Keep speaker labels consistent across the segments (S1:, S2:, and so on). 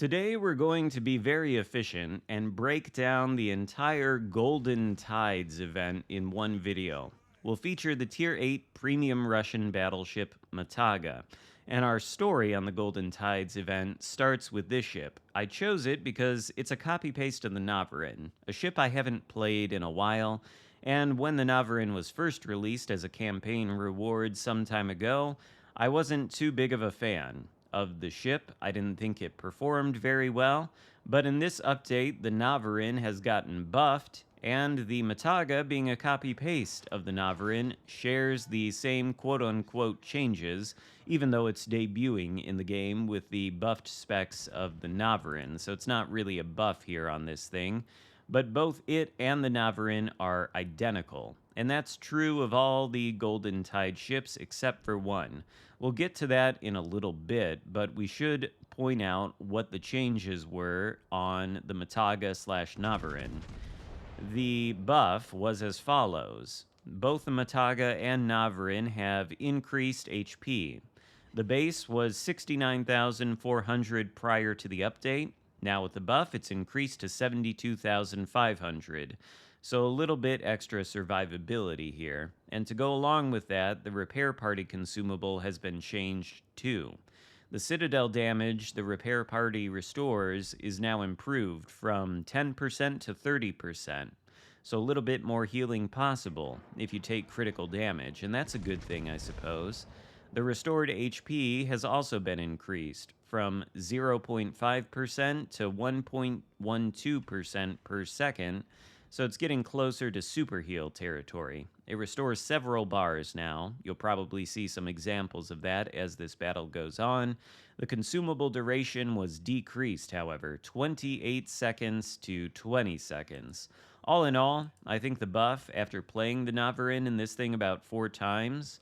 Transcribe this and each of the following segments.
S1: Today, we're going to be very efficient and break down the entire Golden Tides event in one video. We'll feature the Tier VIII premium Russian battleship Mataga. And our story on the Golden Tides event starts with this ship. I chose it because it's a copy-paste of the Navarin, a ship I haven't played in a while, and when the Navarin was first released as a campaign reward some time ago, I wasn't too big of a fan of the ship. I didn't think it performed very well, but in this update, the Navarin has gotten buffed, and the Mataga, being a copy-paste of the Navarin, shares the same quote-unquote changes, even though it's debuting in the game with the buffed specs of the Navarin, so it's not really a buff here on this thing. But both it and the Navarin are identical, and that's true of all the Golden Tide ships except for one. We'll get to that in a little bit, but we should point out what the changes were on the Mataga/Navarin. The buff was as follows. Both the Mataga and Navarin have increased HP. The base was 69,400 prior to the update. Now with the buff, it's increased to 72,500. So a little bit extra survivability here. And to go along with that, the repair party consumable has been changed too. The Citadel damage the repair party restores is now improved from 10% to 30%. So a little bit more healing possible if you take critical damage, and that's a good thing, I suppose. The restored HP has also been increased from 0.5% to 1.12% per second, so it's getting closer to super heal territory. It restores several bars now. You'll probably see some examples of that as this battle goes on. The consumable duration was decreased, however, 28 seconds to 20 seconds. All in all, I think the buff, after playing the Navarin in this thing about 4 times,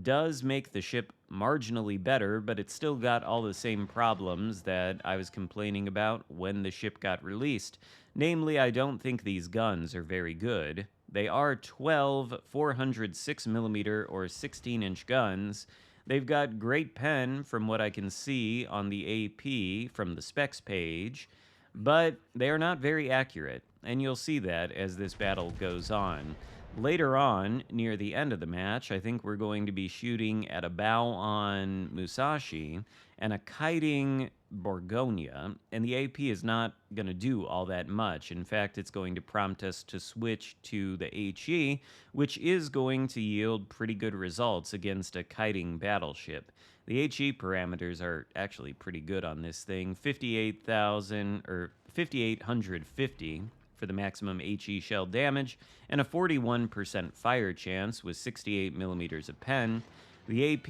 S1: does make the ship marginally better, but it's still got all the same problems that I was complaining about when the ship got released. Namely, I don't think these guns are very good. They are 12 406mm or 16-inch guns. They've got great pen from what I can see on the AP from the specs page, but they are not very accurate, and you'll see that as this battle goes on. Later on, near the end of the match, I think we're going to be shooting at a bow on Musashi and a kiting Borgonia, and the AP is not going to do all that much. In fact, it's going to prompt us to switch to the HE, which is going to yield pretty good results against a kiting battleship. The HE parameters are actually pretty good on this thing, 58,000 or 5,850 for the maximum HE shell damage, and a 41% fire chance with 68mm of pen. The AP,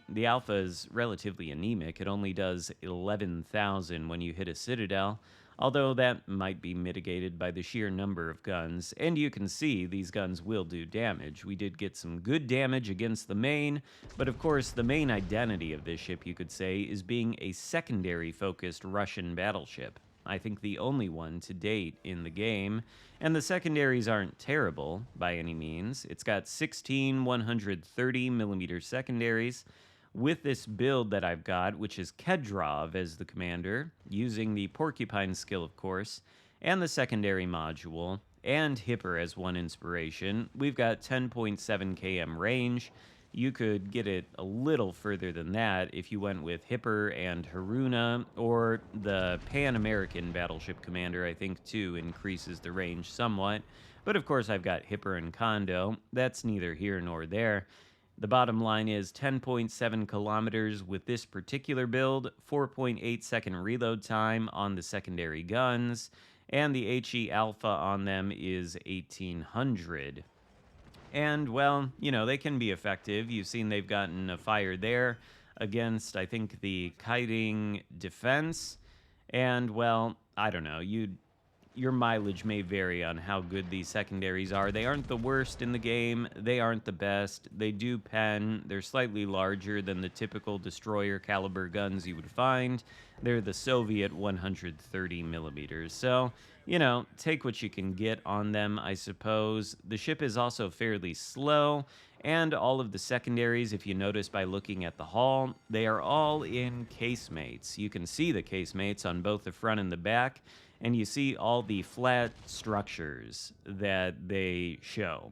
S1: the alpha, is relatively anemic. It only does 11,000 when you hit a citadel, although that might be mitigated by the sheer number of guns. And you can see these guns will do damage. We did get some good damage against the main, but of course the main identity of this ship, you could say, is being a secondary-focused Russian battleship. I think the only one to date in the game, and the secondaries aren't terrible by any means. It's got 16 130mm secondaries. With this build that I've got, which is Kedrov as the commander, using the Porcupine skill, of course, and the secondary module, and Hipper as one inspiration, we've got 10.7 km range. You could get it a little further than that if you went with Hipper and Haruna, or the Pan-American Battleship Commander, I think, too, increases the range somewhat. But of course, I've got Hipper and Kondo. That's neither here nor there. The bottom line is 10.7 kilometers with this particular build, 4.8 second reload time on the secondary guns, and the HE alpha on them is 1800. And, well, you know, they can be effective. You've seen they've gotten a fire there against, I think, the kiting defense. And, well, I don't know. Your mileage may vary on how good these secondaries are. They aren't the worst in the game. They aren't the best. They do pen. They're slightly larger than the typical destroyer caliber guns you would find. They're the Soviet 130mm. So, you know, take what you can get on them, I suppose. The ship is also fairly slow, And all of the secondaries, if you notice by looking at the hull, they are all in casemates. You can see the casemates on both the front and the back, and you see all the flat structures that they show.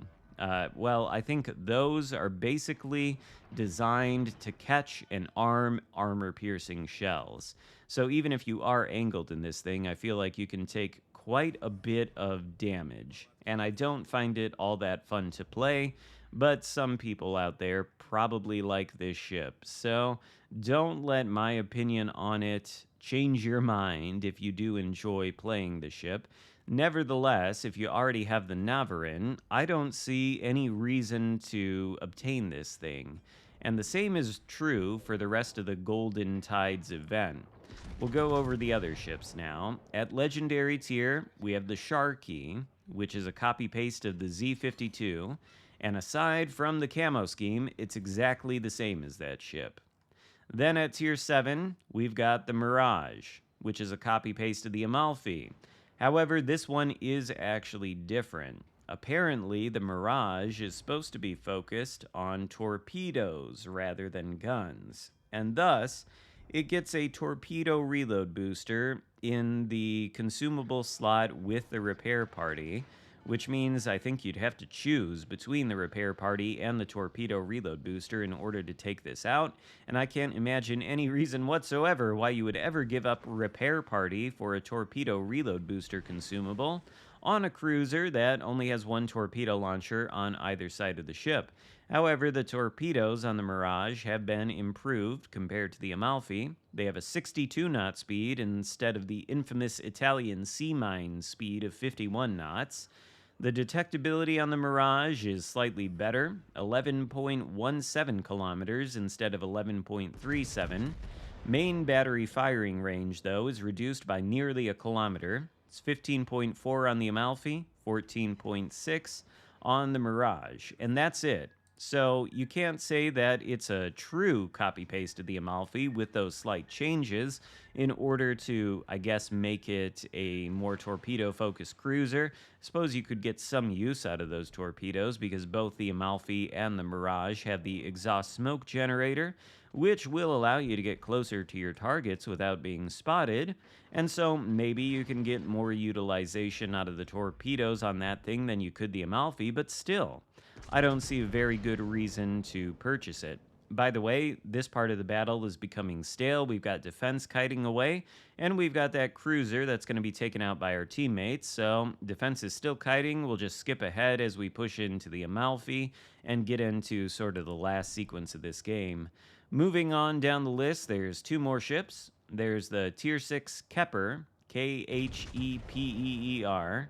S1: Well, I think those are basically designed to catch and arm armor-piercing shells. So even if you are angled in this thing, I feel like you can take quite a bit of damage. And I don't find it all that fun to play, but some people out there probably like this ship. So don't let my opinion on it change your mind if you do enjoy playing the ship. Nevertheless, if you already have the Navarin, I don't see any reason to obtain this thing. And the same is true for the rest of the Golden Tides event. We'll go over the other ships now. At Legendary tier, we have the Xarkun, which is a copy-paste of the Z-52, and aside from the camo scheme, it's exactly the same as that ship. Then at Tier 7, we've got the Mirage, which is a copy-paste of the Amalfi. However, this one is actually different. Apparently, the Mirage is supposed to be focused on torpedoes rather than guns, and thus, it gets a torpedo reload booster in the consumable slot with the repair party, which means I think you'd have to choose between the repair party and the torpedo reload booster in order to take this out, and I can't imagine any reason whatsoever why you would ever give up repair party for a torpedo reload booster consumable on a cruiser that only has one torpedo launcher on either side of the ship. However, the torpedoes on the Mirage have been improved compared to the Amalfi. They have a 62 knot speed instead of the infamous Italian sea mine speed of 51 knots. The detectability on the Mirage is slightly better, 11.17 kilometers instead of 11.37. Main battery firing range, though, is reduced by nearly a kilometer. It's 15.4 on the Amalfi, 14.6 on the Mirage, and that's it. So you can't say that it's a true copy-paste of the Amalfi with those slight changes in order to, I guess, make it a more torpedo-focused cruiser. I suppose you could get some use out of those torpedoes because both the Amalfi and the Mirage have the exhaust smoke generator, which will allow you to get closer to your targets without being spotted. And so maybe you can get more utilization out of the torpedoes on that thing than you could the Amalfi, but still, I don't see a very good reason to purchase it. By the way, this part of the battle is becoming stale. We've got defense kiting away, and we've got that cruiser that's going to be taken out by our teammates. So defense is still kiting. We'll just skip ahead as we push into the Amalfi and get into sort of the last sequence of this game. Moving on down the list, there's two more ships. There's the Tier VI Kepper, Khepeer.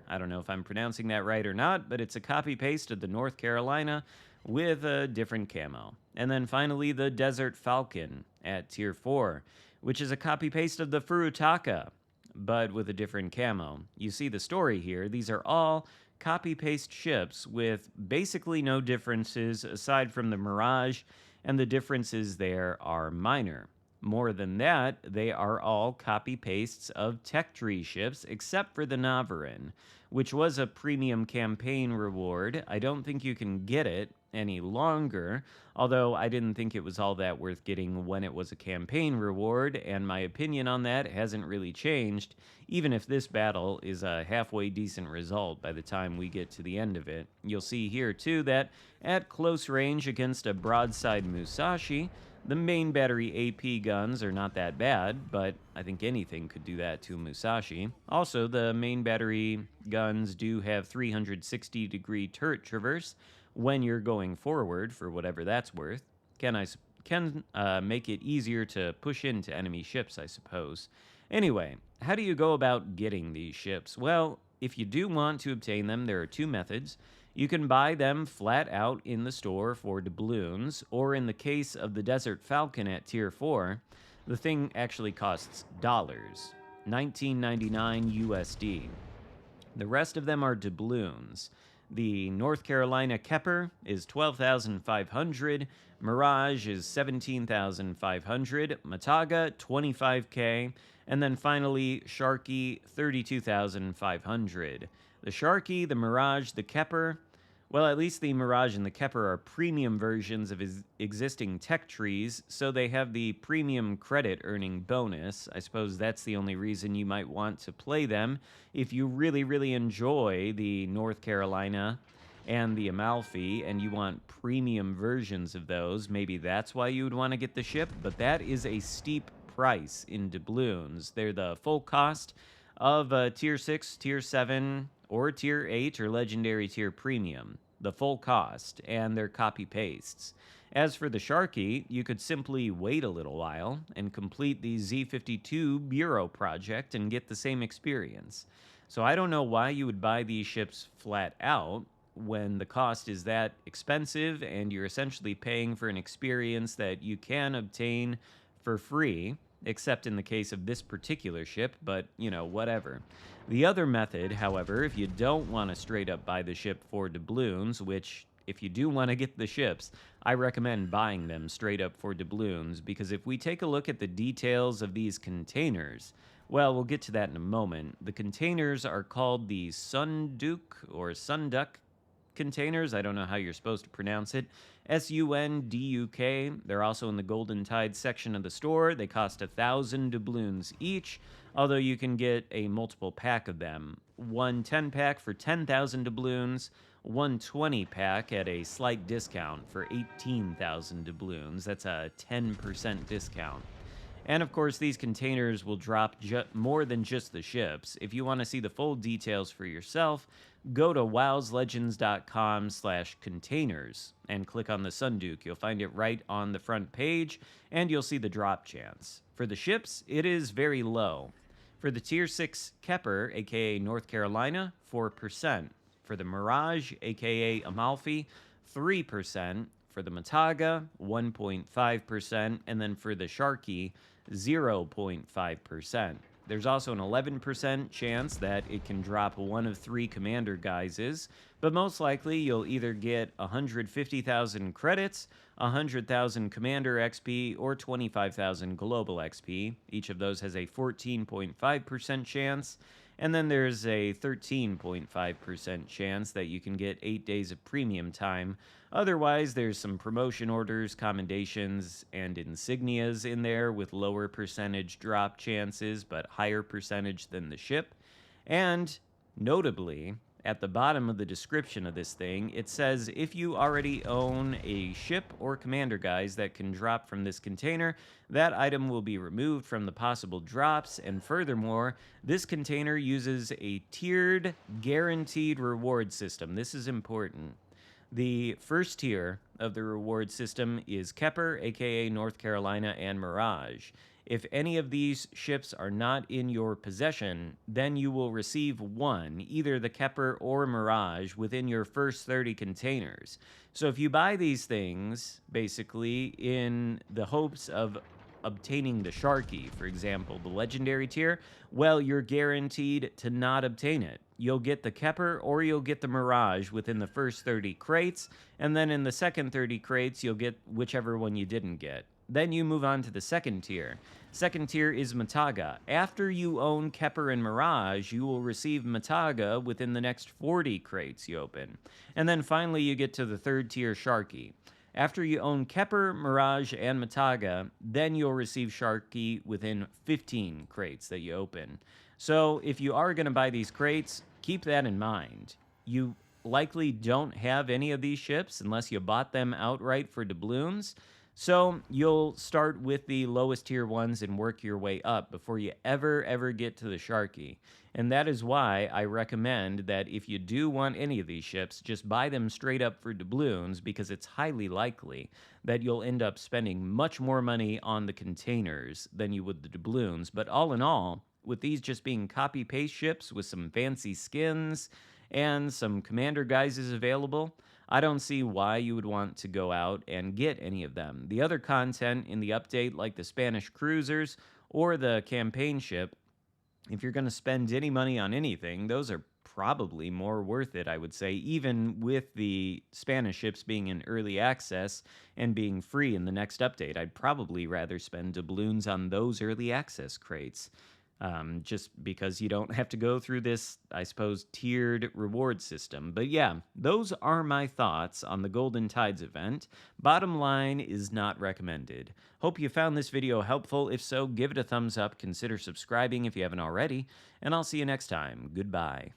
S1: I don't know if I'm pronouncing that right or not, but it's a copy-paste of the North Carolina with a different camo. And then finally, the Desert Falcon at Tier 4, which is a copy-paste of the Furutaka, but with a different camo. You see the story here. These are all copy-paste ships with basically no differences aside from the Mirage, and the differences there are minor. More than that, they are all copy-pastes of tech tree ships, except for the Navarin, which was a premium campaign reward. I don't think you can get it any longer, although I didn't think it was all that worth getting when it was a campaign reward, and my opinion on that hasn't really changed, even if this battle is a halfway decent result by the time we get to the end of it. You'll see here, too, that at close range against a broadside Musashi, the main battery AP guns are not that bad, but I think anything could do that to Musashi. Also, the main battery guns do have 360-degree turret traverse when you're going forward, for whatever that's worth. Can make it easier to push into enemy ships, I suppose. Anyway, how do you go about getting these ships? Well, if you do want to obtain them, there are two methods. You can buy them flat out in the store for doubloons, or in the case of the Desert Falcon at Tier 4, the thing actually costs dollars, $19.99 USD. The rest of them are doubloons. The North Carolina Kepper is $12,500, Mirage is $17,500, Mataga $25K, and then finally Xarkun $32,500. The Xarkun, the Mirage, the Kepper, Well, at least the Mirage and the Kepler are premium versions of existing tech trees, so they have the premium credit earning bonus. I suppose that's the only reason you might want to play them. If you really, really enjoy the North Carolina and the Amalfi and you want premium versions of those, maybe that's why you would want to get the ship, but that is a steep price in doubloons. They're the full cost of Tier 6, Tier 7, or Tier 8 or Legendary Tier Premium, the full cost, and they're copy pastes. As for the Sharky, you could simply wait a little while and complete the Z52 Bureau project and get the same experience. So I don't know why you would buy these ships flat out when the cost is that expensive and you're essentially paying for an experience that you can obtain for free, except in the case of this particular ship, but, whatever. The other method, however, if you don't want to straight up buy the ship for doubloons, which, if you do want to get the ships, I recommend buying them straight up for doubloons, because if we take a look at the details of these containers, well, we'll get to that in a moment. The containers are called the Sunduk or Sunduk containers. I don't know how you're supposed to pronounce it. Sunduk. They're also in the Golden Tide section of the store. They cost 1,000 doubloons each, although you can get a multiple pack of them. One 10-pack for 10,000 doubloons, one 20-pack at a slight discount for 18,000 doubloons. That's a 10% discount. And of course, these containers will drop more than just the ships. If you want to see the full details for yourself, go to wowslegends.com/containers and click on the Sunduk. You'll find it right on the front page, and you'll see the drop chance. For the ships, it is very low. For the Tier 6 Kepler, aka North Carolina, 4%. For the Mirage, aka Amalfi, 3%. For the Mataga, 1.5%. And then for the Sharky, 0.5%. There's also an 11% chance that it can drop one of 3 commander guises, but most likely you'll either get 150,000 credits, 100,000 commander XP, or 25,000 global XP. Each of those has a 14.5% chance, and then there's a 13.5% chance that you can get 8 days of premium time. Otherwise, there's some promotion orders, commendations, and insignias in there with lower percentage drop chances, but higher percentage than the ship. And notably, at the bottom of the description of this thing, it says if you already own a ship or commander guys that can drop from this container, that item will be removed from the possible drops. And furthermore, this container uses a tiered guaranteed reward system. This is important. The first tier of the reward system is Kepler, aka North Carolina, and Mirage. If any of these ships are not in your possession, then you will receive one, either the Kepler or Mirage, within your first 30 containers. So if you buy these things, basically, in the hopes of obtaining the Sharky, for example, the legendary tier, well, you're guaranteed to not obtain it. You'll get the Kepler or you'll get the Mirage within the first 30 crates, and then in the second 30 crates, you'll get whichever one you didn't get. Then you move on to the second tier. Second tier is Mataga. After you own Kepler and Mirage, you will receive Mataga within the next 40 crates you open. And then finally, you get to the third tier Sharky. After you own Kepler, Mirage, and Mataga, then you'll receive Sharky within 15 crates that you open. So if you are going to buy these crates, keep that in mind. You likely don't have any of these ships unless you bought them outright for doubloons. So you'll start with the lowest tier ones and work your way up before you ever get to the Sharky. And that is why I recommend that if you do want any of these ships, just buy them straight up for doubloons, because it's highly likely that you'll end up spending much more money on the containers than you would the doubloons. But all in all, with these just being copy-paste ships with some fancy skins and some commander guises available, I don't see why you would want to go out and get any of them. The other content in the update, like the Spanish cruisers or the campaign ship, if you're going to spend any money on anything, those are probably more worth it, I would say, even with the Spanish ships being in early access and being free in the next update. I'd probably rather spend doubloons on those early access crates. just because you don't have to go through this, I suppose, tiered reward system. But yeah, those are my thoughts on the Golden Tides event. Bottom line is not recommended. Hope you found this video helpful. If so, give it a thumbs up, consider subscribing if you haven't already, and I'll see you next time. Goodbye.